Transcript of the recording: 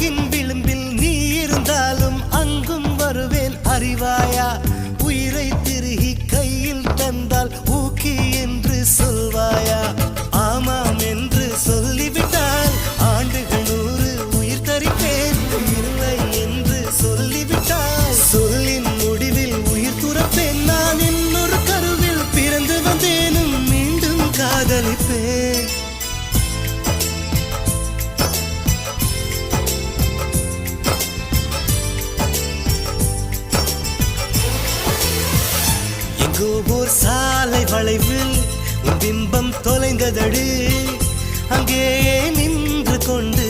உலகின் விளிம்பில் நீ இருந்தாலும் அங்கும் வருவேன் அறிவாயா உயிரை திருகி கையில் தந்தால் ஊக்கி என்று சொல்வாயா ஆமாம் என்று சொல்லிவிட்டால் ஆண்டுகள் 100 உயிர் தரிப்பேன் இல்லை என்று சொல்லிவிட்டால் சொல்லின் முடிவில் உயிர் துறப்பேன் நான் இன்னொரு கருவில் பிறந்து வந்தேனும் மீண்டும் காதலிப்பேன் எங்கோ ஓர் சாலை வளைவில் உன் பிம்பம் தொலைந்ததடு அங்கேயே நின்று கொண்டு